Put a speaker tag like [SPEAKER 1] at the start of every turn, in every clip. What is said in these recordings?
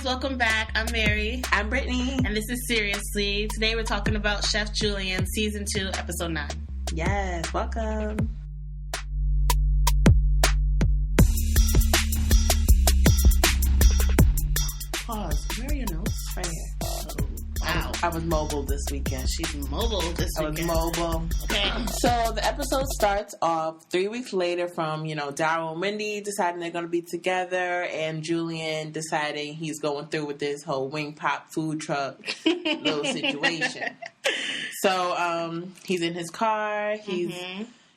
[SPEAKER 1] welcome back. I'm Mary.
[SPEAKER 2] I'm Brittany.
[SPEAKER 1] And this is Seriously. Today we're talking about Chef Julian, Season 2, Episode 9.
[SPEAKER 2] Yes, welcome.
[SPEAKER 1] Pause. Where are your notes?
[SPEAKER 2] Right here.
[SPEAKER 1] Oh, wow.
[SPEAKER 2] I was mobile this weekend.
[SPEAKER 1] She's mobile this weekend.
[SPEAKER 2] I was mobile.
[SPEAKER 1] Okay.
[SPEAKER 2] So the episode starts off 3 weeks later from, Darryl and Wendy deciding they're going to be together and Julian deciding he's going through with this whole wing pop food truck little situation. So he's in his car. He's,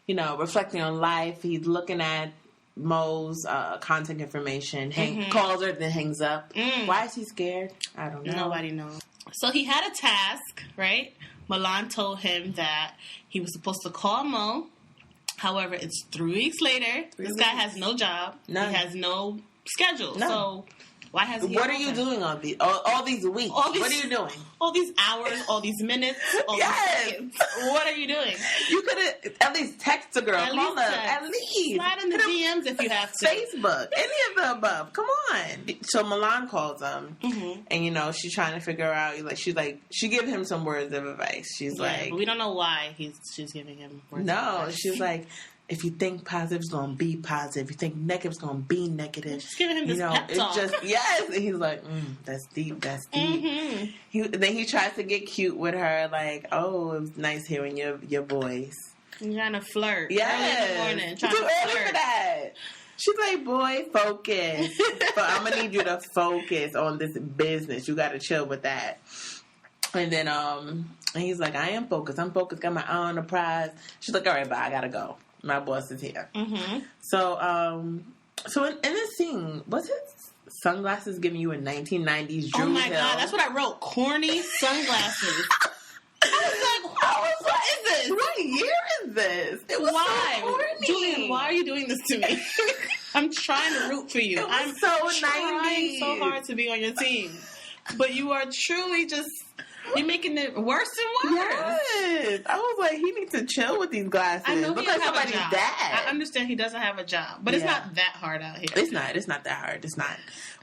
[SPEAKER 2] reflecting on life. He's looking at Mo's contact information. Calls her, then hangs up. Why is he scared? I don't know.
[SPEAKER 1] Nobody knows. So he had a task, right? Milan told him that he was supposed to call Mo. However, it's 3 weeks later. This guy has no job.
[SPEAKER 2] None.
[SPEAKER 1] He has no schedule. No. So why has he?
[SPEAKER 2] What are you doing all these weeks? What are you doing?
[SPEAKER 1] All these hours, all these minutes, all these seconds. What are you doing?
[SPEAKER 2] You could have at least text a girl. At least.
[SPEAKER 1] Slide in the DMs if you have to.
[SPEAKER 2] Facebook. Any of the above. Come on. So Milan calls him. And, she's trying to figure out, she gives him some words of advice. She's like.
[SPEAKER 1] But we don't know why she's giving him words of advice.
[SPEAKER 2] She's like. If you think positive, it's going to be positive. If you think negative, it's going to be negative.
[SPEAKER 1] Just giving him this pep talk.
[SPEAKER 2] Yes. And he's like, that's deep. That's deep. Then he tries to get cute with her, like, oh, it was nice hearing your voice.
[SPEAKER 1] You're trying to flirt.
[SPEAKER 2] Yes.
[SPEAKER 1] Early in the morning.
[SPEAKER 2] Too early for that. She's like, boy, focus. But I'm going to need you to focus on this business. You got to chill with that. And then and he's like, I am focused. I'm focused. Got my eye on the prize. She's like, all right, bye. I got to go. My boss is here. So, so in this scene, was his sunglasses giving you a 1990s Drew
[SPEAKER 1] Oh my
[SPEAKER 2] Hill?
[SPEAKER 1] God, that's what I wrote. Corny sunglasses. I was like, what is this?
[SPEAKER 2] What year is this? It was
[SPEAKER 1] why?
[SPEAKER 2] So corny.
[SPEAKER 1] Julian, why are you doing this to me? I'm trying to root for you.
[SPEAKER 2] I'm so 90s.
[SPEAKER 1] Trying so hard to be on your team. But you are truly just... You're making it worse and worse.
[SPEAKER 2] Yes. I was like, he needs to chill with these glasses.
[SPEAKER 1] I know he doesn't have a job.
[SPEAKER 2] Dad.
[SPEAKER 1] I understand he doesn't have a job, but it's not that hard out here.
[SPEAKER 2] It's not. It's not that hard. It's not.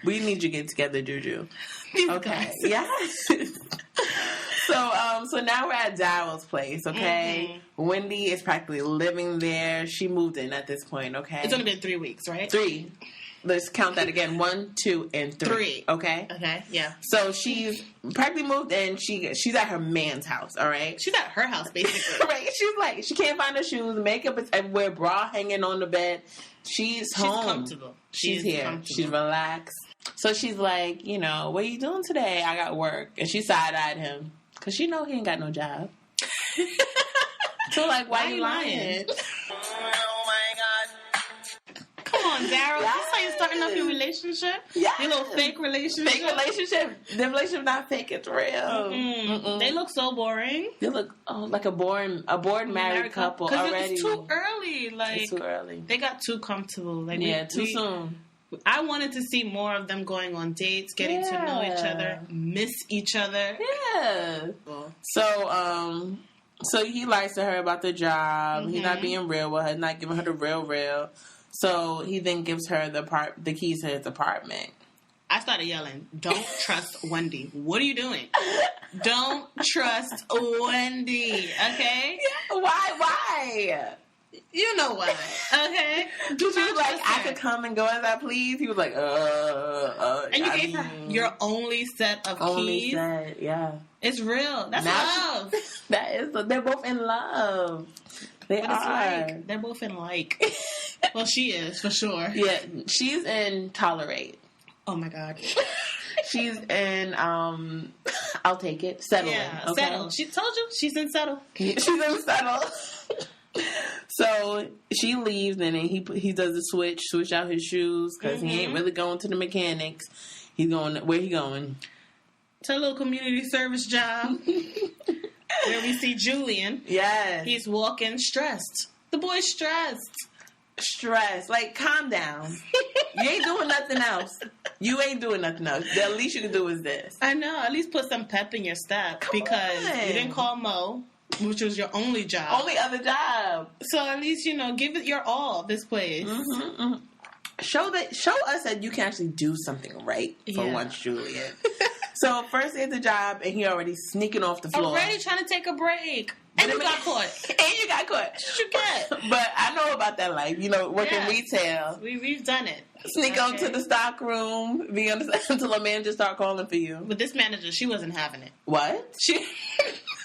[SPEAKER 2] We need you to get together, Juju. Okay. Yes. So now we're at Darryl's place, okay? Wendy is practically living there. She moved in at this point, okay?
[SPEAKER 1] It's only been 3 weeks, right?
[SPEAKER 2] 3. Let's count that again. 1, 2, and 3. Okay?
[SPEAKER 1] Okay, yeah.
[SPEAKER 2] So she's practically moved in. She's at her man's house, all right?
[SPEAKER 1] She's at her house, basically.
[SPEAKER 2] Right. She's like, she can't find her shoes. Makeup is everywhere. Bra hanging on the bed. She's home.
[SPEAKER 1] Comfortable.
[SPEAKER 2] She's here. Comfortable. She's relaxed. So she's like, what are you doing today? I got work. And she side-eyed him. Because she know he ain't got no job. So like, why are you lying? Come on, Darryl. Yes. This how you starting off your relationship? Yeah. Your little fake relationship? Fake relationship. The relationship not fake. It's real.
[SPEAKER 1] They look so boring.
[SPEAKER 2] They look like a bored married couple already.
[SPEAKER 1] It's too early.
[SPEAKER 2] It's too early.
[SPEAKER 1] They got too comfortable.
[SPEAKER 2] Too soon.
[SPEAKER 1] I wanted to see more of them going on dates, getting to know each other, miss each other.
[SPEAKER 2] Yeah. So he lies to her about the job. He's not being real with her, not giving her the real. So he then gives her the keys to his apartment.
[SPEAKER 1] I started yelling, don't trust Wendy. What are you doing? Don't trust Wendy, okay?
[SPEAKER 2] Yeah, why?
[SPEAKER 1] You know why, okay?
[SPEAKER 2] She was like, I could come and go as I please. He was like,
[SPEAKER 1] And you gave her your only set of keys?
[SPEAKER 2] Set, yeah.
[SPEAKER 1] It's real. That's love.
[SPEAKER 2] They're both in love. They are.
[SPEAKER 1] They're both in like. Well, she is, for sure.
[SPEAKER 2] Yeah, she's in Tolerate.
[SPEAKER 1] Oh, my God.
[SPEAKER 2] She's in, I'll take it, Settle.
[SPEAKER 1] Yeah,
[SPEAKER 2] okay?
[SPEAKER 1] Settle. She told you, she's in Settle.
[SPEAKER 2] She's in Settle. So she leaves, and then he does the switch out his shoes, because he ain't really going to the mechanics. He's going, where he going?
[SPEAKER 1] To a little community service job. Where we see Julian.
[SPEAKER 2] Yes.
[SPEAKER 1] He's walking stressed. The boy's stressed.
[SPEAKER 2] Like, calm down. You ain't doing nothing else. The least you can do is this.
[SPEAKER 1] I know. At least put some pep in your step. Because you didn't call Mo, which was your only job.
[SPEAKER 2] Only other job.
[SPEAKER 1] So at least, give it your all, this place.
[SPEAKER 2] show us that you can actually do something right for once, Julian. So first day at the job, and he already sneaking off the floor.
[SPEAKER 1] Already trying to take a break. And you got caught.
[SPEAKER 2] And you got caught.
[SPEAKER 1] You get.
[SPEAKER 2] But I know about that life. You know, working retail.
[SPEAKER 1] We've done it.
[SPEAKER 2] Sneak out to the stock room, be on the, until a manager start calling for you.
[SPEAKER 1] But this manager, she wasn't having it.
[SPEAKER 2] What?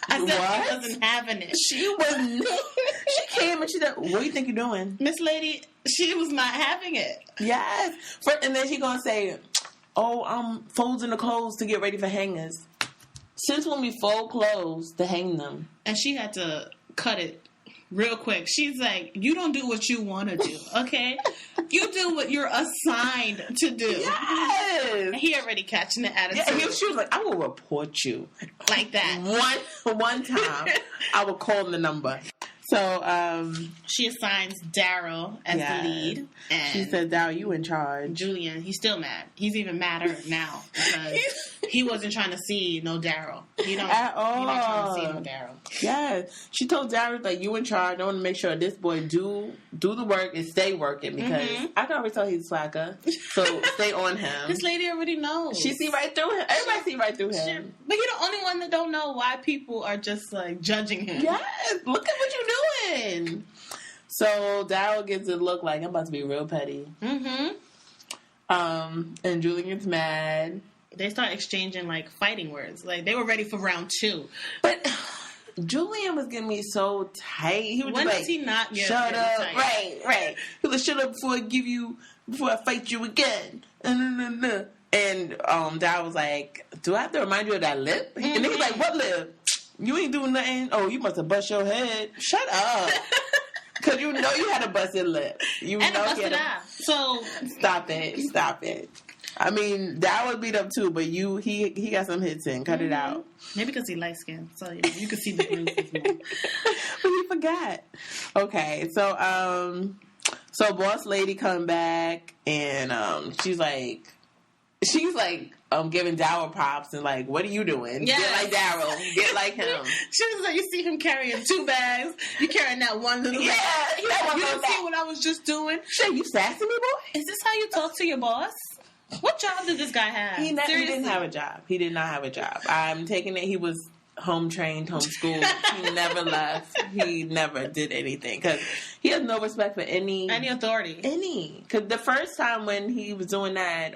[SPEAKER 1] I said she wasn't having it.
[SPEAKER 2] She wasn't. She came and she said, "What do you think you're doing?"
[SPEAKER 1] Miss Lady, she was not having it.
[SPEAKER 2] Yes. And then she gonna say, "Oh, I'm folding the clothes to get ready for hangers." Since when we fold clothes to hang them?
[SPEAKER 1] And she had to cut it real quick. She's like, you don't do what you want to do, okay? You do what you're assigned to do.
[SPEAKER 2] Yes.
[SPEAKER 1] And he already catching the attitude.
[SPEAKER 2] Yeah, she was like, I will report you.
[SPEAKER 1] Like that.
[SPEAKER 2] One time, I will call the number. So,
[SPEAKER 1] she assigns Darryl as the lead. And
[SPEAKER 2] she said, Darryl, you in charge.
[SPEAKER 1] Julian, he's still mad. He's even madder now because he wasn't trying to see no Darryl.
[SPEAKER 2] At all.
[SPEAKER 1] He not trying to see no Darryl.
[SPEAKER 2] Yeah. She told Darryl, like, you in charge. I want to make sure this boy do the work and stay working because I can already tell he's a slacker. So stay on him.
[SPEAKER 1] This lady already knows.
[SPEAKER 2] She see right through him. Everybody see right through him.
[SPEAKER 1] But he's the only one that don't know why people are just like judging him.
[SPEAKER 2] Yes. Look at what you're doing. So Darryl gets a look like I'm about to be real petty. And Julian gets mad.
[SPEAKER 1] They start exchanging like fighting words. Like they were ready for round 2.
[SPEAKER 2] But Julian was getting me so tight. He was
[SPEAKER 1] when
[SPEAKER 2] just
[SPEAKER 1] does he not get
[SPEAKER 2] shut up?
[SPEAKER 1] tight?
[SPEAKER 2] Right. He was like, shut up before I fight you again. And Darryl was like, do I have to remind you of that lip? And he was like, what lip? You ain't doing nothing. Oh, you must have bust your head. Shut up. Because you know you had a busted lip. You
[SPEAKER 1] and
[SPEAKER 2] know
[SPEAKER 1] a busted eye. So
[SPEAKER 2] stop it. I mean, that was beat up too, but he got some hits in. Cut it out.
[SPEAKER 1] Maybe because he light skinned, so you can see the bruises more.
[SPEAKER 2] But he forgot. Okay, so boss lady come back and she's like giving Darryl props and like, what are you doing?
[SPEAKER 1] Yes.
[SPEAKER 2] Get like Darryl. Get like him.
[SPEAKER 1] She was like, you see him carrying 2 bags. You carrying that one little bag. You don't see what I was just doing?
[SPEAKER 2] Shit, you sassing me, boy?
[SPEAKER 1] Is this how you talk to your boss? What job did this guy have?
[SPEAKER 2] He didn't have a job. He did not have a job. I'm taking it. He was home trained, homeschooled. He never left. He never did anything because he has no respect for any authority. Because the first time when he was doing that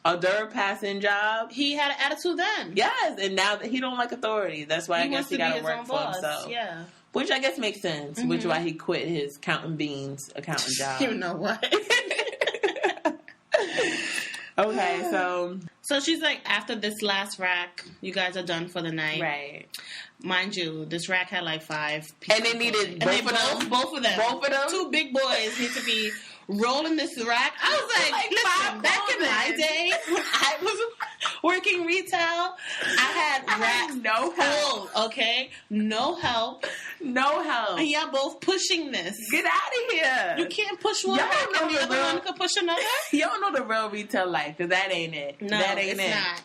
[SPEAKER 2] other passing job,
[SPEAKER 1] he had an attitude then.
[SPEAKER 2] Yes, and now that he don't like authority, that's why I guess he got to work for himself.
[SPEAKER 1] Yeah. Which
[SPEAKER 2] I guess makes sense. Which is why he quit his counting beans accountant job.
[SPEAKER 1] You know what?
[SPEAKER 2] Okay,
[SPEAKER 1] so she's like, after this last rack, you guys are done for the night.
[SPEAKER 2] Right.
[SPEAKER 1] Mind you, this rack had like 5 people.
[SPEAKER 2] And they needed both of them.
[SPEAKER 1] 2 big boys need to be rolling this rack. I was like listen, back in my day, when I was working retail, I had racks
[SPEAKER 2] no help.
[SPEAKER 1] full, okay? No help. And y'all both pushing this.
[SPEAKER 2] Get out of here.
[SPEAKER 1] You can't push one rack and the other one can push another?
[SPEAKER 2] You don't know the real retail life, because that ain't it.
[SPEAKER 1] No,
[SPEAKER 2] that ain't
[SPEAKER 1] it's not.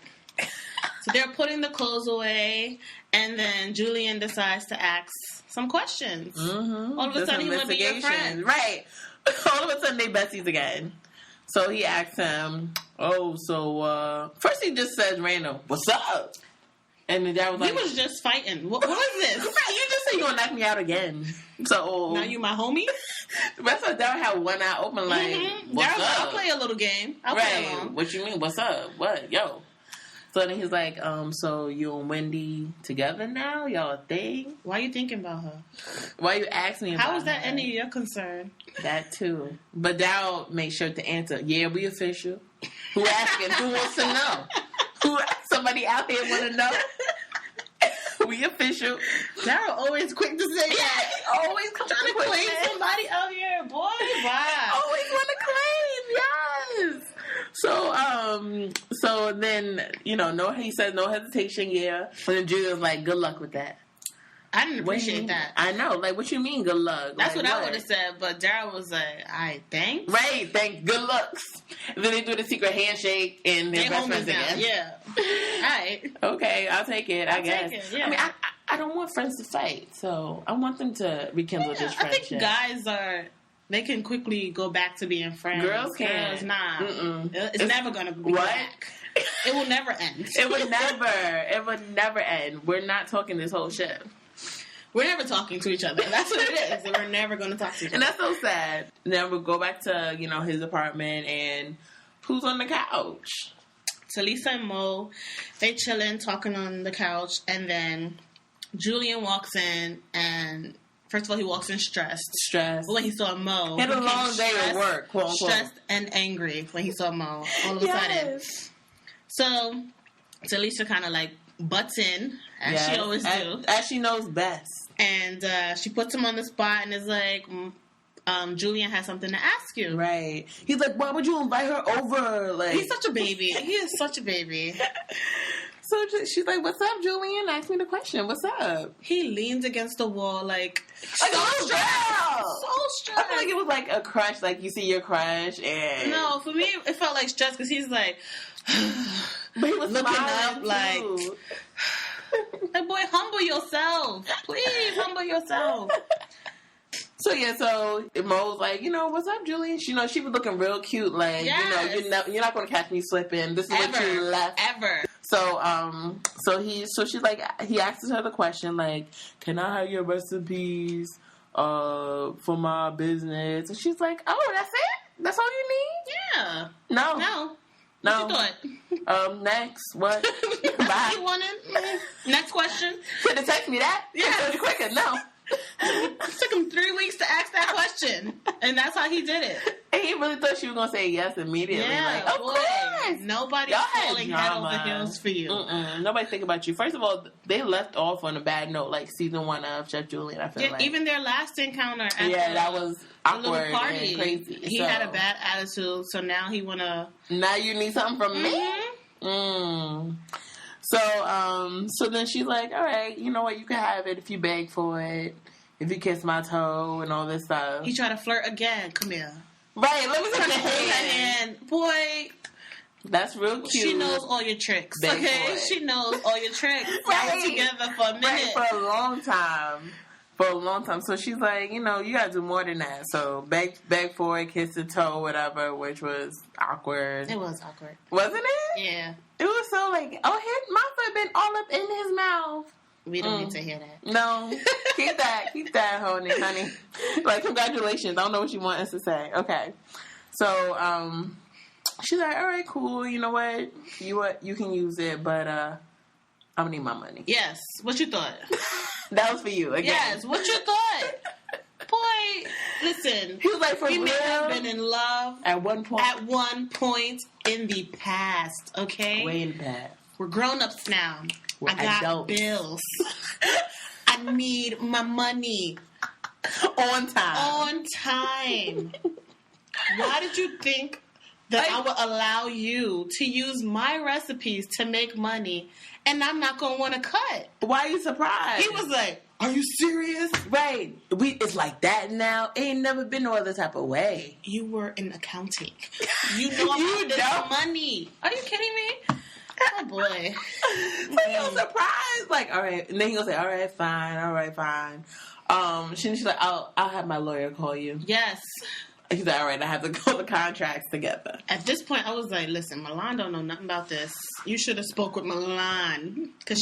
[SPEAKER 1] So they're putting the clothes away, and then Julian decides to ask some questions.
[SPEAKER 2] Mm-hmm.
[SPEAKER 1] All of a sudden, he want to be your friend.
[SPEAKER 2] Right. All of a sudden, they besties again. So he asks him, first he just says random, what's up? And the dad was like...
[SPEAKER 1] We was just fighting. What was this?
[SPEAKER 2] You just said you gonna knock me out again. So...
[SPEAKER 1] Now you my homie?
[SPEAKER 2] That's why Darryl had one eye open like, what's up?
[SPEAKER 1] I'll play a little game. I'll play along.
[SPEAKER 2] What you mean? What's up? What? Yo. So then he's like, so you and Wendy together now? Y'all a thing?
[SPEAKER 1] Why you thinking about her?
[SPEAKER 2] Why you asking me about her?
[SPEAKER 1] How is that any of your concern?
[SPEAKER 2] That too. But Darryl made sure to answer, yeah, we official. Who asking? Who wants to know? Somebody out there want to know? We official.
[SPEAKER 1] Darryl always quick to say that.
[SPEAKER 2] Always
[SPEAKER 1] trying to claim somebody out here, boy. Wow.
[SPEAKER 2] Always want to claim, yes. So then, he said no hesitation, yeah. And then Julia's like, good luck with that.
[SPEAKER 1] I didn't appreciate that.
[SPEAKER 2] I know. Like, what you mean, good luck?
[SPEAKER 1] That's what I would have said, but Darryl was like, thanks.
[SPEAKER 2] Right, good looks. And then they do the secret handshake, and they're best friends again.
[SPEAKER 1] Yeah. All right.
[SPEAKER 2] Okay, I'll take it, I guess.
[SPEAKER 1] Take it, yeah.
[SPEAKER 2] I mean, I don't want friends to fight, so I want them to rekindle this friendship.
[SPEAKER 1] I think guys are they can quickly go back to being friends.
[SPEAKER 2] Girls can't.
[SPEAKER 1] Nah.
[SPEAKER 2] Mm-mm.
[SPEAKER 1] It's never going to be
[SPEAKER 2] what?
[SPEAKER 1] back. It will never end.
[SPEAKER 2] It would never end. We're not talking this whole shit.
[SPEAKER 1] We're never talking to each other. That's what it is. We're never going to talk to each other.
[SPEAKER 2] And that's so sad. Then we'll go back to, his apartment, and who's on the couch?
[SPEAKER 1] Talissa and Mo, they chilling, talking on the couch, and then Julian walks in, and first of all, he walks in stressed.
[SPEAKER 2] Stressed.
[SPEAKER 1] But when he saw Mo,
[SPEAKER 2] he had a long day at work, quote unquote.
[SPEAKER 1] Stressed and angry when he saw Mo all of a sudden. So Talissa kind of like butts in, as she always do.
[SPEAKER 2] As she knows best.
[SPEAKER 1] And she puts him on the spot and is like, Julian has something to ask you.
[SPEAKER 2] Right. He's like, why would you invite her over? Like,
[SPEAKER 1] he's such a baby. He is such a baby.
[SPEAKER 2] So she's like, what's up, Julian? Ask me the question. What's up?
[SPEAKER 1] He leans against the wall like
[SPEAKER 2] so stressed.
[SPEAKER 1] I
[SPEAKER 2] feel like it was like a crush, like you see your crush and...
[SPEAKER 1] No, for me, it felt like stress because he's like...
[SPEAKER 2] But he was
[SPEAKER 1] looking up
[SPEAKER 2] too.
[SPEAKER 1] like boy, humble yourself. Please humble yourself.
[SPEAKER 2] So Mo's like, what's up, Julian? She was looking real cute, like,
[SPEAKER 1] yes.
[SPEAKER 2] you're not going to catch me slipping. This is
[SPEAKER 1] Ever.
[SPEAKER 2] what you left.
[SPEAKER 1] Ever.
[SPEAKER 2] So she's like, he asks her the question, like, can I have your recipes for my business? And she's like, oh, that's it? That's all you need?
[SPEAKER 1] Yeah.
[SPEAKER 2] No.
[SPEAKER 1] What you thought?
[SPEAKER 2] Next. What?
[SPEAKER 1] Bye. You wanted? Next question.
[SPEAKER 2] Could have texted me that?
[SPEAKER 1] Yeah.
[SPEAKER 2] Told you quicker. No.
[SPEAKER 1] It took him 3 weeks to ask that question. And that's how he did it.
[SPEAKER 2] And he really thought she was going to say yes immediately.
[SPEAKER 1] Yeah,
[SPEAKER 2] like, of course.
[SPEAKER 1] Nobody's falling head over heels for you.
[SPEAKER 2] Nobody think about you. First of all, they left off on a bad note, like season 1 of Chef Julian, I feel like.
[SPEAKER 1] Even their last encounter at
[SPEAKER 2] that was awkward
[SPEAKER 1] party.
[SPEAKER 2] And crazy.
[SPEAKER 1] He had a bad attitude, so now he want to...
[SPEAKER 2] Now you need something from me? So then she's like, all right, you know what? You can have it if you beg for it. If you kiss my toe and all this stuff.
[SPEAKER 1] He tried to flirt again. Come here.
[SPEAKER 2] Right, let me see her hand.
[SPEAKER 1] Boy,
[SPEAKER 2] that's real cute.
[SPEAKER 1] She knows all your tricks. Okay? She knows all your tricks.
[SPEAKER 2] Right.
[SPEAKER 1] They were together for a minute.
[SPEAKER 2] Right, for a long time. So she's like, you gotta do more than that. So beg for it, kiss the toe, whatever, which was awkward.
[SPEAKER 1] It was awkward.
[SPEAKER 2] Wasn't it?
[SPEAKER 1] Yeah.
[SPEAKER 2] It was so like, his mouth had been all up in his mouth.
[SPEAKER 1] We don't need to hear that.
[SPEAKER 2] No. Keep that, honey. Like, congratulations. I don't know what you want us to say. Okay. So, she's like, all right, cool. You know what? You can use it, but, I'm gonna need my money.
[SPEAKER 1] Yes. What you thought?
[SPEAKER 2] That was for you, again.
[SPEAKER 1] Yes. What you thought? Boy, listen.
[SPEAKER 2] He was like, for real?
[SPEAKER 1] We may have been in love.
[SPEAKER 2] At one point
[SPEAKER 1] in the past, okay?
[SPEAKER 2] Way in the past.
[SPEAKER 1] We're grown-ups now. I got
[SPEAKER 2] adults.
[SPEAKER 1] bills. I need my money.
[SPEAKER 2] On time.
[SPEAKER 1] Why did you think that I would allow you to use my recipes to make money and I'm not going to want to cut?
[SPEAKER 2] Why are you surprised?
[SPEAKER 1] He was like, are you serious?
[SPEAKER 2] Right. It's like that now. It ain't never been no other type of way.
[SPEAKER 1] You were in accounting. You know about this money. Are you kidding me? Oh, boy.
[SPEAKER 2] So he was surprised. Like, all right. And then he gonna say, all right, fine. She's like, I'll have my lawyer call you.
[SPEAKER 1] Yes.
[SPEAKER 2] He's like, all right, I have to call the contracts together.
[SPEAKER 1] At this point, I was like, listen, Milan don't know nothing about this. You should have spoke with Milan. Because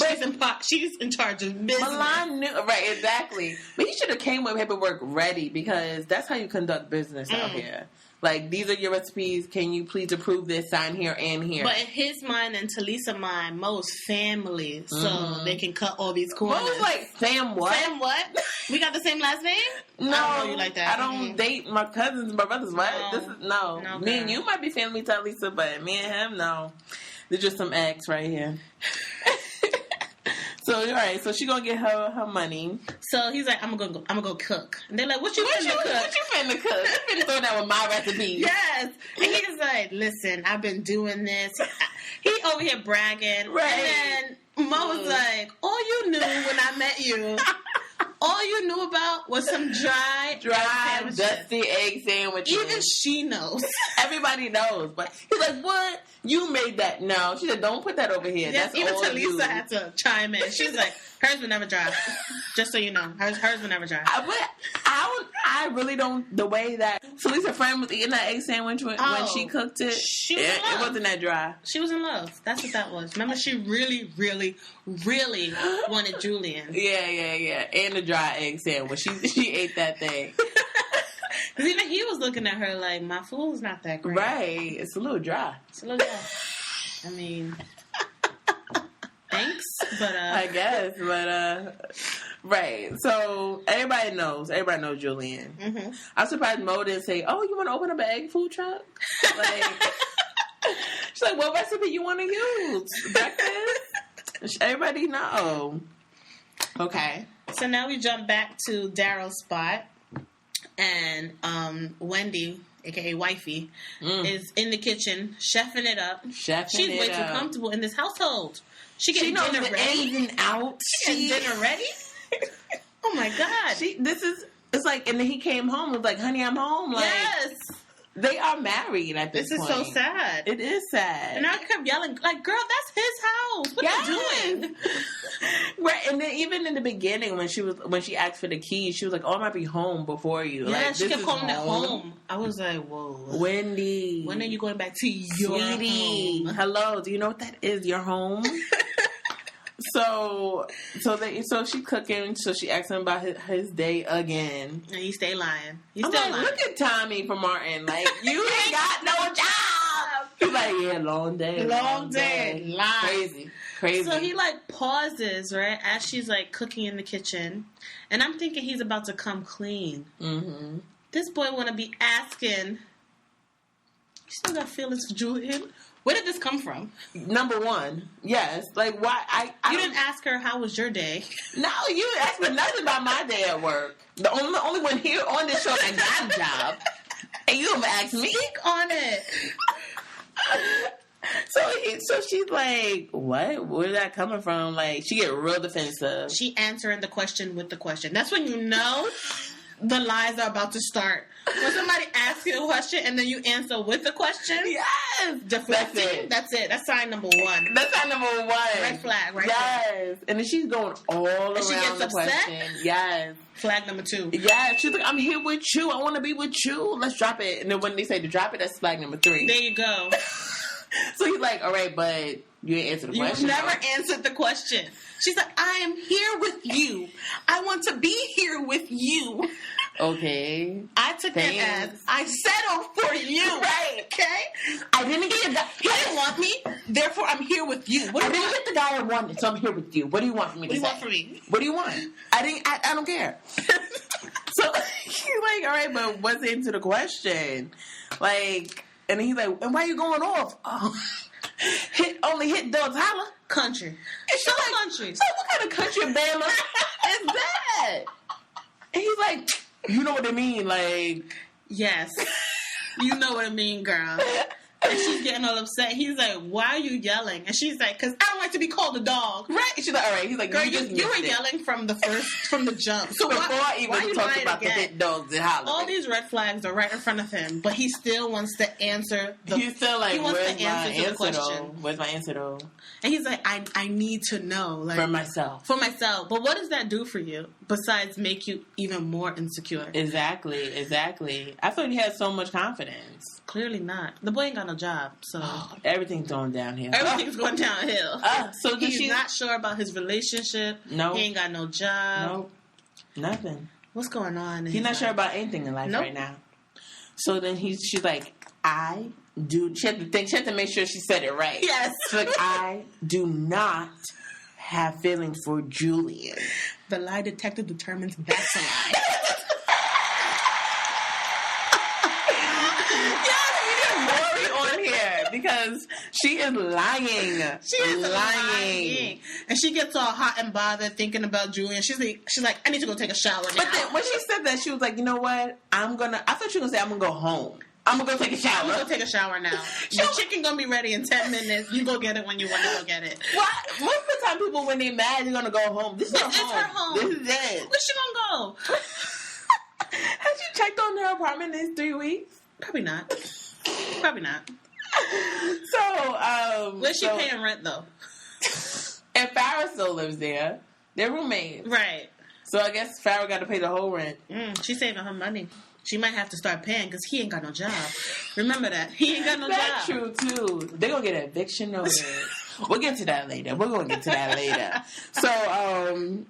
[SPEAKER 1] she's in charge of business.
[SPEAKER 2] Milan knew. Right, exactly. But he should have came with paperwork ready because that's how you conduct business out here. Like, these are your recipes. Can you please approve this, sign here and here?
[SPEAKER 1] But in his mind and Talissa's mind, Mo's family, so they can cut all these corners.
[SPEAKER 2] Mo's like, Sam what?
[SPEAKER 1] Sam what? We got the same last name?
[SPEAKER 2] No.
[SPEAKER 1] I don't know you like that.
[SPEAKER 2] I don't date my cousins, my brothers. What?
[SPEAKER 1] No.
[SPEAKER 2] This is, no.
[SPEAKER 1] Okay.
[SPEAKER 2] Me and you might be family, Talissa, but me and him, no. They're just some ex right here. So, all right, so she gonna get her money.
[SPEAKER 1] So he's like, I'm gonna go cook. And they're like, what you finna cook?
[SPEAKER 2] What you finna cook? You finna throw that with my recipes.
[SPEAKER 1] Yes. And he's like, listen, I've been doing this. He over here bragging.
[SPEAKER 2] Right.
[SPEAKER 1] And then Mo was like, all you knew when I met you, all you knew about was some dry
[SPEAKER 2] dusty egg sandwiches.
[SPEAKER 1] Even she knows.
[SPEAKER 2] Everybody knows. But he's like, what? You made that. No. She said, don't put that over here.
[SPEAKER 1] Yes,
[SPEAKER 2] that's
[SPEAKER 1] even
[SPEAKER 2] all
[SPEAKER 1] Talissa
[SPEAKER 2] you.
[SPEAKER 1] had to chime in. She's like, hers would never dry. Just so you know. Hers would never dry.
[SPEAKER 2] I I really don't. The way that Talissa's friend was eating that egg sandwich when she cooked it, it wasn't that dry.
[SPEAKER 1] She was in love. That's what that was. Remember, she really, really, really wanted Julian.
[SPEAKER 2] Yeah. And the dry egg sandwich. She ate that thing.
[SPEAKER 1] Because even he was looking at her like, my food's not that great.
[SPEAKER 2] Right. It's a little dry.
[SPEAKER 1] I mean, thanks, but
[SPEAKER 2] I guess, but right. So everybody knows Julian.
[SPEAKER 1] Mm-hmm.
[SPEAKER 2] I'm surprised Mo didn't say, "Oh, you want to open up an egg food truck?" Like, she's like, "What recipe you want to use? Breakfast?" Everybody know. Okay.
[SPEAKER 1] So now we jump back to Darryl's spot, and Wendy, aka Wifey, is in the kitchen chefing it up. She's way too comfortable in this household. She getting dinner ready.
[SPEAKER 2] In and out.
[SPEAKER 1] She getting dinner ready. Oh my God.
[SPEAKER 2] It's like, and then he came home and was like, "Honey, I'm home." Like, yes. They are married at this point.
[SPEAKER 1] This is so sad.
[SPEAKER 2] It is sad.
[SPEAKER 1] And I kept yelling, like, girl, that's his house. What are you doing?
[SPEAKER 2] Right. And then even in the beginning when she asked for the keys, she was like, "Oh, I might be home before you."
[SPEAKER 1] Yeah,
[SPEAKER 2] like,
[SPEAKER 1] she kept calling it home. I was like, whoa.
[SPEAKER 2] Wendy.
[SPEAKER 1] When are you going back to your home?
[SPEAKER 2] Hello, do you know what that is? Your home? So she's cooking. So she asked him about his day again,
[SPEAKER 1] and he stay lying.
[SPEAKER 2] Lying. Look at Tommy from Martin. Like, you ain't got no job. He's like, yeah, long day,
[SPEAKER 1] lying,
[SPEAKER 2] crazy.
[SPEAKER 1] So he like pauses right as she's like cooking in the kitchen, and I'm thinking he's about to come clean. Mm-hmm. This boy want to be asking. You still got feelings for Julian? Where did this come from? Number one, yes. Like, why? You didn't ask her, how was your day?
[SPEAKER 2] No, you didn't ask me nothing about my day at work. The only one here on this show that got a job. And you don't ask me.
[SPEAKER 1] Speak on it.
[SPEAKER 2] So she's like, what? Where's that coming from? Like, she get real defensive.
[SPEAKER 1] She answering the question with the question. That's when you know the lies are about to start. When somebody asks you a question and then you answer with a question.
[SPEAKER 2] Yes.
[SPEAKER 1] Deflecting. That's it. That's sign number one.
[SPEAKER 2] That's sign number one.
[SPEAKER 1] Red flag, right?
[SPEAKER 2] Yes. And then she's going all around
[SPEAKER 1] she gets
[SPEAKER 2] the
[SPEAKER 1] upset?
[SPEAKER 2] question. Yes.
[SPEAKER 1] Flag number two.
[SPEAKER 2] Yeah. She's like, I'm here with you. I want to be with you. Let's drop it. And then when they say to drop it, that's flag number three.
[SPEAKER 1] There you go.
[SPEAKER 2] So he's like, all right, but you didn't answer the question.
[SPEAKER 1] You never answered the question. She's like, I am here with you. I want to be here with you.
[SPEAKER 2] Okay.
[SPEAKER 1] I took it as I settled for you.
[SPEAKER 2] Right.
[SPEAKER 1] Okay? I didn't get that. He didn't want me, therefore I'm here with you.
[SPEAKER 2] I didn't get the guy I wanted, so I'm here with you. What do you want from me to say?
[SPEAKER 1] What do you want from me?
[SPEAKER 2] What do you want? I don't care. So he's like, all right, but what's into the question? Like, and then he's like, and why are you going off? Oh, only hit dogs holla.
[SPEAKER 1] Country.
[SPEAKER 2] It's so like, country. So what kind of country Bama is that? And he's like, you know what I mean? Like,
[SPEAKER 1] yes. You know what I mean, girl. And she's getting all upset. He's like, why are you yelling? And she's like, because I don't like to be called a dog.
[SPEAKER 2] Right. And she's like, all right. He's like,
[SPEAKER 1] girl, you were yelling from the jump.
[SPEAKER 2] So before I even talked about the hit dogs and holla.
[SPEAKER 1] All these red flags are right in front of him, but he still wants to answer
[SPEAKER 2] he's still like,
[SPEAKER 1] where's my answer to the question.
[SPEAKER 2] Where's my answer though?
[SPEAKER 1] And he's like, I need to know. Like,
[SPEAKER 2] for myself.
[SPEAKER 1] But what does that do for you besides make you even more insecure?
[SPEAKER 2] Exactly. I thought he had so much confidence.
[SPEAKER 1] Clearly not. The boy ain't got no job, so
[SPEAKER 2] everything's going downhill.
[SPEAKER 1] Everything's going downhill.
[SPEAKER 2] So
[SPEAKER 1] he's not sure about his relationship.
[SPEAKER 2] No,
[SPEAKER 1] he ain't got no job.
[SPEAKER 2] Nope, nothing.
[SPEAKER 1] What's going on?
[SPEAKER 2] He's not sure about anything in life right now. So then she's like, I do. She had to make sure she said it right.
[SPEAKER 1] Yes.
[SPEAKER 2] She's like, I do not have feelings for Julian.
[SPEAKER 1] The lie detector determines that's a lie.
[SPEAKER 2] Because she is lying.
[SPEAKER 1] She is lying. And she gets all hot and bothered thinking about Julian. She's like, I need to go take a shower now.
[SPEAKER 2] But then when she said that, she was like, you know what? I thought she was going to say, I'm going to go home. I'm going to go take a shower.
[SPEAKER 1] I'm going to go take a shower now. The chicken going to be ready in 10 minutes. You go get it when you want to go get it.
[SPEAKER 2] What? Most of the time people, when they're mad, they're going to go home. This is her home. This is it.
[SPEAKER 1] Where's she going to go?
[SPEAKER 2] Has she checked on her apartment in 3 weeks?
[SPEAKER 1] Probably not.
[SPEAKER 2] So,
[SPEAKER 1] where's she paying rent though?
[SPEAKER 2] And Farrah still lives there. They're roommates.
[SPEAKER 1] Right.
[SPEAKER 2] So I guess Farrah got to pay the whole rent.
[SPEAKER 1] She's saving her money. She might have to start paying because he ain't got no job. Remember that. He ain't got no
[SPEAKER 2] That's
[SPEAKER 1] job.
[SPEAKER 2] That's true, too. They're going to get an eviction notice. We'll get to that later. We're going to get to that later. So,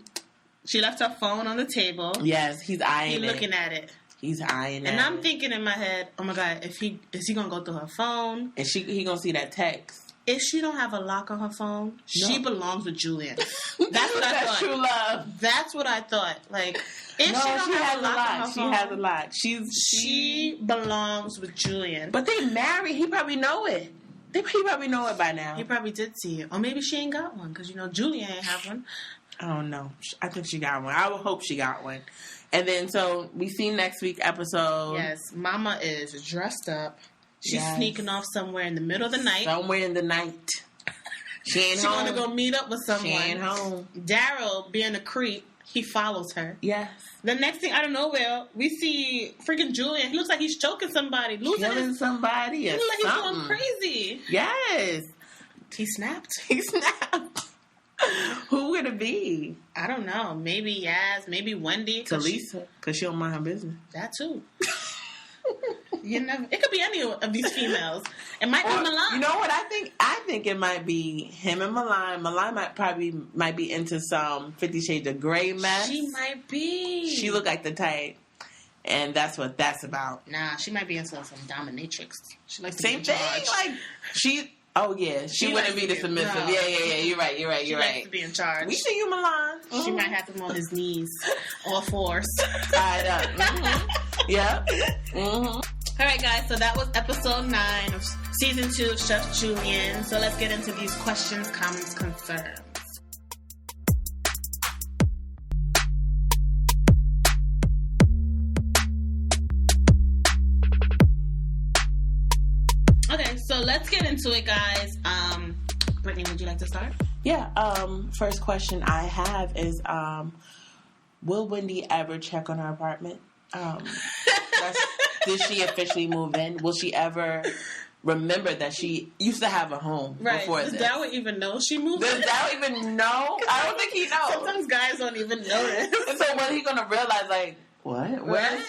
[SPEAKER 1] she left her phone on the table.
[SPEAKER 2] Yes, he's eyeing it.
[SPEAKER 1] He's looking at it.
[SPEAKER 2] He's eyeing it.
[SPEAKER 1] And I'm thinking in my head, oh my God, is he going to go through her phone?
[SPEAKER 2] And he going to see that text.
[SPEAKER 1] If she don't have a lock on her phone, she belongs with Julian. That's what I thought.
[SPEAKER 2] That's true love.
[SPEAKER 1] That's what I thought. Like, if she
[SPEAKER 2] has
[SPEAKER 1] have a lock on her phone,
[SPEAKER 2] she has a lock.
[SPEAKER 1] She belongs with Julian.
[SPEAKER 2] But they married. He probably know it. He probably know it by now.
[SPEAKER 1] He probably did see it. Or maybe she ain't got one because, Julian ain't have one.
[SPEAKER 2] I don't know. I think she got one. I would hope she got one. And then, so, we see next week's episode.
[SPEAKER 1] Yes. Mama is dressed up. She's sneaking off somewhere in the middle of the night.
[SPEAKER 2] Somewhere in the night. She ain't home.
[SPEAKER 1] She's going to go meet up with someone.
[SPEAKER 2] She ain't home.
[SPEAKER 1] Darryl, being a creep, he follows her.
[SPEAKER 2] Yes.
[SPEAKER 1] The next thing, out of nowhere, we see freaking Julian. He looks like he's choking somebody.
[SPEAKER 2] Killing somebody or
[SPEAKER 1] he looks like
[SPEAKER 2] something.
[SPEAKER 1] he's going crazy.
[SPEAKER 2] Yes.
[SPEAKER 1] He snapped.
[SPEAKER 2] Who would it be?
[SPEAKER 1] I don't know. Maybe Yas. Maybe Wendy.
[SPEAKER 2] Talissa. Because she don't mind her business.
[SPEAKER 1] That too. It could be any of these females. It might be Milan.
[SPEAKER 2] You know what I think? I think it might be him and Milan. Milan might be into some 50 Shades of Grey mess.
[SPEAKER 1] She might be.
[SPEAKER 2] She look like the type. And that's what that's about.
[SPEAKER 1] Nah, she might be into some dominatrix. She likes to
[SPEAKER 2] Same
[SPEAKER 1] be in
[SPEAKER 2] thing.
[SPEAKER 1] charge.
[SPEAKER 2] Like, oh yeah. She wouldn't be the submissive.
[SPEAKER 1] No.
[SPEAKER 2] Yeah. You're right.
[SPEAKER 1] She likes to be in charge.
[SPEAKER 2] We see you, Milan. Mm-hmm.
[SPEAKER 1] She might have him on his knees. All fours.
[SPEAKER 2] Tied up. Mm-hmm. Yep. Mm-hmm.
[SPEAKER 1] All right, guys. So that was episode 9 of season 2 of Chef Julian. So let's get into these questions, comments, concerns. Okay, so let's get into it, guys. Brittany, would you like to start?
[SPEAKER 2] Yeah. First question I have is, will Wendy ever check on her apartment? Did she officially move in? Will she ever remember that she used to have a home before this?
[SPEAKER 1] Does Darryl even know she moved in?
[SPEAKER 2] Does Darryl even know? I don't think he knows.
[SPEAKER 1] Sometimes guys don't even know this.
[SPEAKER 2] So when he gonna realize, like, what?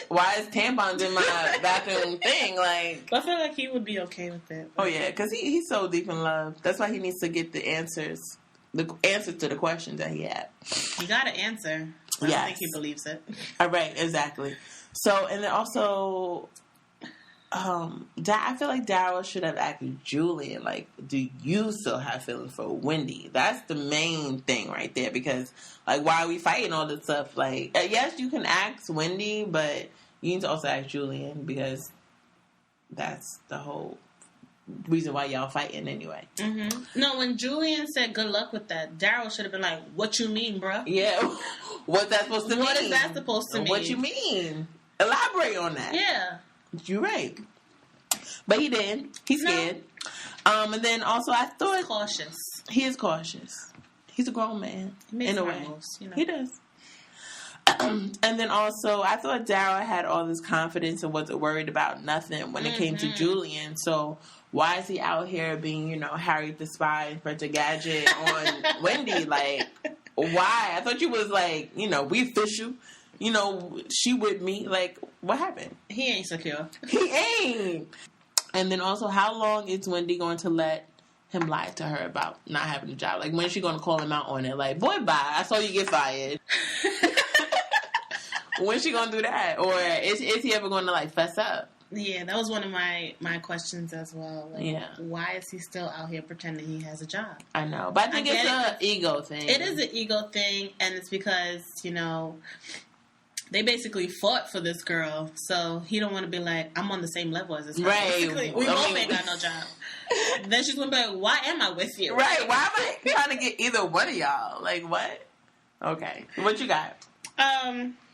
[SPEAKER 2] Why is tampons in my bathroom thing? Like,
[SPEAKER 1] I feel like he would be okay with it.
[SPEAKER 2] Oh yeah, because he's so deep in love. That's why he needs to get the answers to the questions that he had.
[SPEAKER 1] You got to answer. I don't think he believes it.
[SPEAKER 2] All right, exactly. So, and then also, I feel like Darryl should have asked Julian, like, do you still have feelings for Wendy? That's the main thing right there, because, like, why are we fighting all this stuff? Like, yes, you can ask Wendy, but you need to also ask Julian, because that's the whole reason why y'all fighting anyway.
[SPEAKER 1] Mm-hmm. No, when Julian said good luck with that, Darryl should have been like, what you mean, bruh?
[SPEAKER 2] Yeah. What's that supposed to mean?
[SPEAKER 1] What is that supposed to mean?
[SPEAKER 2] What you mean? Elaborate on that.
[SPEAKER 1] Yeah.
[SPEAKER 2] You're right. But he didn't. He's scared. And then also I thought...
[SPEAKER 1] He's cautious.
[SPEAKER 2] He is cautious. He's a grown man.
[SPEAKER 1] He makes
[SPEAKER 2] in a way.
[SPEAKER 1] moves,
[SPEAKER 2] He does. And then also, I thought Darryl had all this confidence and wasn't worried about nothing when it came to Julian. So why is he out here being, Harry the Spy, Inspector Gadget on Wendy? Like, why? I thought you was like, we official. She with me. Like, what happened?
[SPEAKER 1] He ain't secure.
[SPEAKER 2] He ain't. And then also, how long is Wendy going to let him lie to her about not having a job? Like, when is she going to call him out on it? Like, boy, bye. I saw you get fired. When's she going to do that? Or is he ever going to, like, fess up?
[SPEAKER 1] Yeah, that was one of my questions as well. Like, why is he still out here pretending he has a job?
[SPEAKER 2] I know. But I think it's an ego thing.
[SPEAKER 1] It is an ego thing, and it's because, they basically fought for this girl, so he don't want to be like, I'm on the same level as this girl.
[SPEAKER 2] Right.
[SPEAKER 1] Basically, we both ain't got no job. Then she's going to be like, why am I with you?
[SPEAKER 2] Right. Why am I trying to get either one of y'all? Like, what? Okay. What you got?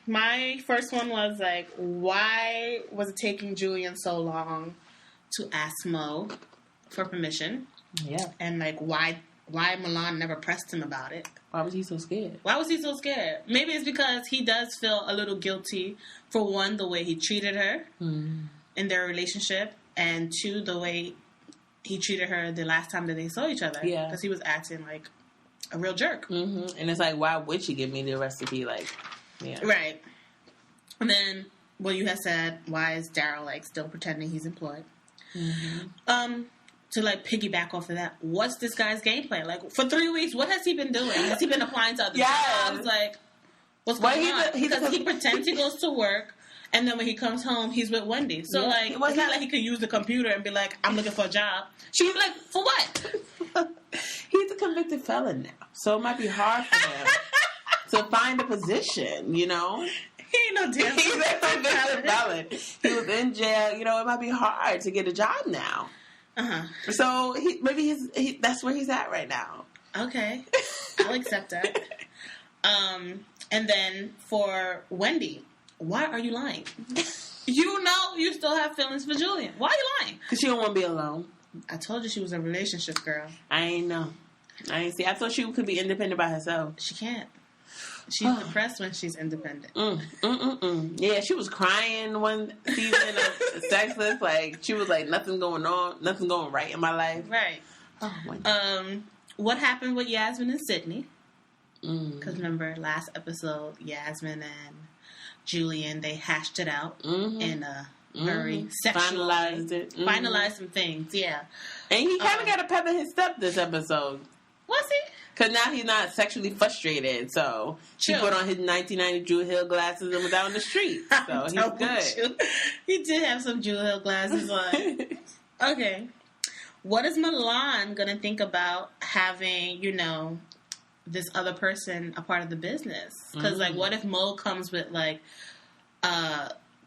[SPEAKER 1] My first one was like, why was it taking Julian so long to ask Mo for permission?
[SPEAKER 2] Yeah.
[SPEAKER 1] And like, why Milan never pressed him about it?
[SPEAKER 2] Why was he so scared?
[SPEAKER 1] Maybe it's because he does feel a little guilty, for one, the way he treated her in their relationship, and two, the way he treated her the last time that they saw each other.
[SPEAKER 2] Yeah.
[SPEAKER 1] Because he was acting like a real jerk.
[SPEAKER 2] Mm-hmm. And it's like, why would she give me the recipe? Like, Yeah.
[SPEAKER 1] Right. And then, you had said, why is Darryl, like, still pretending he's employed? Mm-hmm. To, like, piggyback off of that, what's this guy's game plan? Like, for 3 weeks, what has he been doing? Has he been applying to other jobs? Like, what's going on? Because he pretends he goes to work, and then when he comes home, he's with Wendy. So, like, it's not like he could use the computer and be like, I'm looking for a job. She'd be like, for what?
[SPEAKER 2] He's a convicted felon now. So it might be hard for him to find a position, you know?
[SPEAKER 1] He ain't no damn
[SPEAKER 2] He's a convicted felon. He was in jail. You know, it might be hard to get a job now. Uh-huh. So maybe that's where he's at right now.
[SPEAKER 1] Okay. I'll accept that. And then for Wendy, why are you lying? You know you still have feelings for Julian. Why are you lying?
[SPEAKER 2] Because she don't want to be alone.
[SPEAKER 1] I told you she was a relationship girl.
[SPEAKER 2] I ain't know. I ain't see. I thought she could be independent by herself.
[SPEAKER 1] She can't. She's depressed when she's independent.
[SPEAKER 2] Yeah, she was crying one season of Sexless. Like, she was like, nothing going on, nothing going right in my life.
[SPEAKER 1] Right.
[SPEAKER 2] Oh, my God.
[SPEAKER 1] What happened with Yasmin and Sydney? Because remember, last episode, Yasmin and Julian, they hashed it out in a very sexual
[SPEAKER 2] finalized it.
[SPEAKER 1] Finalized some things, yeah.
[SPEAKER 2] And he kind of got a pep in his step this episode.
[SPEAKER 1] Was he?
[SPEAKER 2] Because now he's not sexually frustrated, so she put on his 1990 Jewel Hill glasses and was out on the street. So he's good.
[SPEAKER 1] He did have some Jewel Hill glasses on. Okay. What is Milan going to think about having, you know, this other person a part of the business? Because, like, what if Mo comes with, like,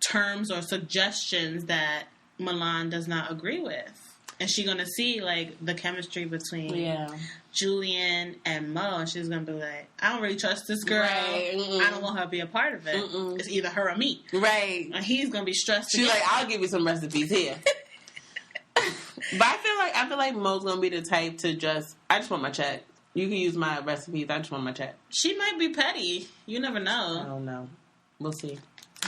[SPEAKER 1] terms or suggestions that Milan does not agree with? And she's going to see, like, the chemistry between Julian and Mo. And she's going to be like, I don't really trust this girl. Right. I don't want her to be a part of it. It's either her or me.
[SPEAKER 2] Right.
[SPEAKER 1] And he's going to be stressed.
[SPEAKER 2] She's like, I'll give you some recipes here. But I feel like Mo's going to be the type to I just want my check. You can use my recipes. I just want my check.
[SPEAKER 1] She might be petty. You never know.
[SPEAKER 2] I don't know. We'll see.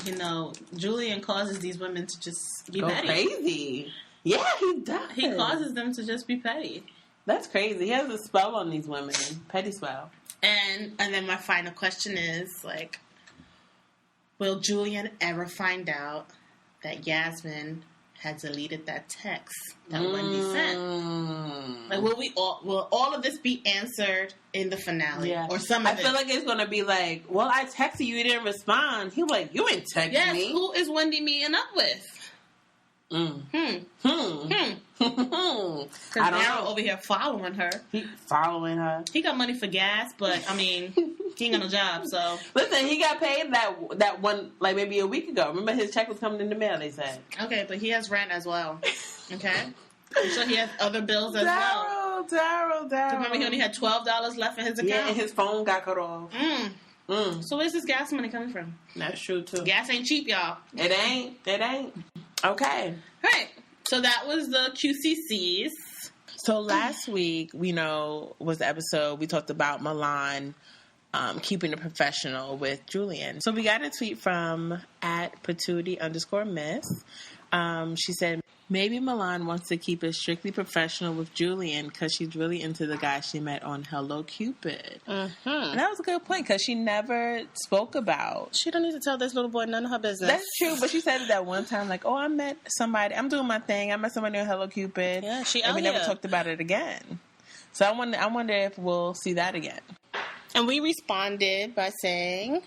[SPEAKER 1] You know, Julian causes these women to just be petty.
[SPEAKER 2] Crazy. Yeah, he does.
[SPEAKER 1] He causes them to just be petty.
[SPEAKER 2] That's crazy. He has a spell on these women. Petty spell.
[SPEAKER 1] And then my final question is, like, will Julian ever find out that Yasmin had deleted that text that Wendy sent? Like, will all of this be answered in the finale? Yeah. Or some of it?
[SPEAKER 2] I feel like it's going to be like, well, I texted you didn't respond. He was like, you ain't texting me.
[SPEAKER 1] Yes, who is Wendy meeting up with? Because Darryl over here following her. He got money for gas, but I mean, he ain't got no job. So
[SPEAKER 2] listen, he got paid that one like maybe a week ago. Remember, his check was coming in the mail. They said.
[SPEAKER 1] Okay, but he has rent as well. Okay, I'm sure he has other bills as well.
[SPEAKER 2] Darryl.
[SPEAKER 1] Remember, he only had $12 left in his account.
[SPEAKER 2] Yeah, and his phone got cut off.
[SPEAKER 1] So where's this gas money coming from?
[SPEAKER 2] That's true too.
[SPEAKER 1] Gas ain't cheap, y'all.
[SPEAKER 2] It ain't. Okay.
[SPEAKER 1] Right. So that was the QCCs.
[SPEAKER 2] So last week, was the episode we talked about Milan keeping it professional with Julian. So we got a tweet from @patootie_miss. She said, maybe Milan wants to keep it strictly professional with Julian because she's really into the guy she met on Hello Cupid. And that was a good point because she never spoke about.
[SPEAKER 1] She don't need to tell this little boy none of her business.
[SPEAKER 2] That's true, but she said it that one time, like, oh, I met somebody. I'm doing my thing. I met somebody on Hello Cupid.
[SPEAKER 1] Yeah,
[SPEAKER 2] and we never talked about it again. So I wonder if we'll see that again.
[SPEAKER 1] And we responded by saying,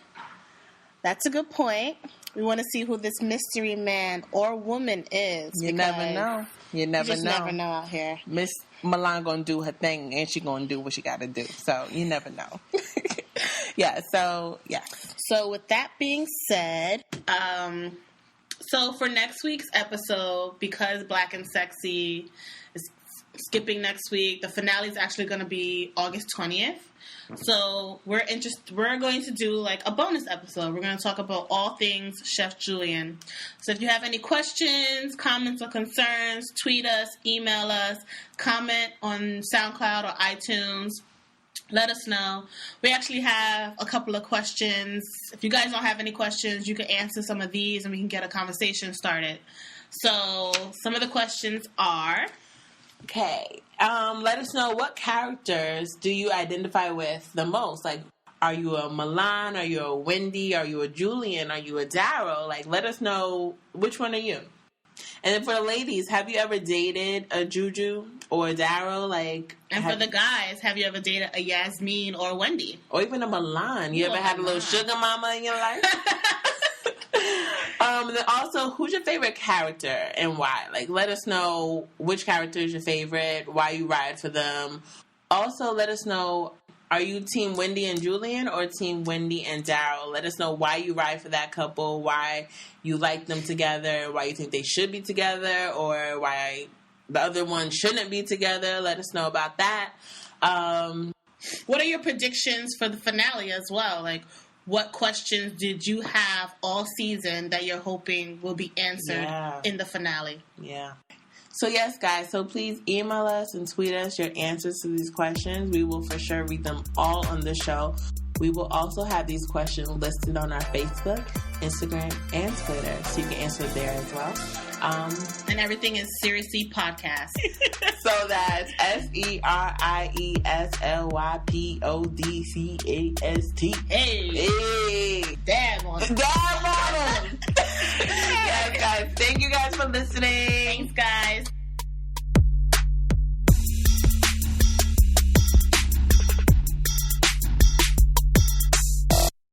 [SPEAKER 1] that's a good point. We want to see who this mystery man or woman is.
[SPEAKER 2] You never know. You never
[SPEAKER 1] never know out here.
[SPEAKER 2] Miss Milan gonna do her thing, and she gonna do what she gotta do. So you never know. Yeah. So yeah.
[SPEAKER 1] So with that being said, so for next week's episode, because Black and Sexy is skipping next week, the finale is actually going to be August 20th. So we're going to do like a bonus episode. We're going to talk about all things Chef Julian. So if you have any questions, comments, or concerns, tweet us, email us, comment on SoundCloud or iTunes. Let us know. We actually have a couple of questions. If you guys don't have any questions, you can answer some of these and we can get a conversation started. So some of the questions are...
[SPEAKER 2] Okay. Let us know, what characters do you identify with the most? Like, Are you a Milan? Are you a Wendy? Are you a Julian? Are you a Darryl? Like, let us know, which one are you? And then for the ladies, have you ever dated a Juju or a Darryl?
[SPEAKER 1] And for the guys, have you ever dated a Yasmin or a Wendy?
[SPEAKER 2] Or even a Milan? You ever had a little sugar mama in your life? Then also, who's your favorite character and why? Like, let us know which character is your favorite, why you ride for them. Also, let us know, are you Team Wendy and Julian or Team Wendy and Darryl? Let us know why you ride for that couple, why you like them together, why you think they should be together, or why the other one shouldn't be together. Let us know about that.
[SPEAKER 1] What are your predictions for the finale as well? Like, what questions did you have all season that you're hoping will be answered in the finale?
[SPEAKER 2] Yeah. So yes, guys, so please email us and tweet us your answers to these questions. We will for sure read them all on the show. We will also have these questions listed on our Facebook, Instagram, and Twitter, so you can answer there as well.
[SPEAKER 1] And everything is Seriously Podcast.
[SPEAKER 2] So that's SERIESLYPODCAST.
[SPEAKER 1] Hey! Damn on him.
[SPEAKER 2] Yes, guys. Thank you guys for listening.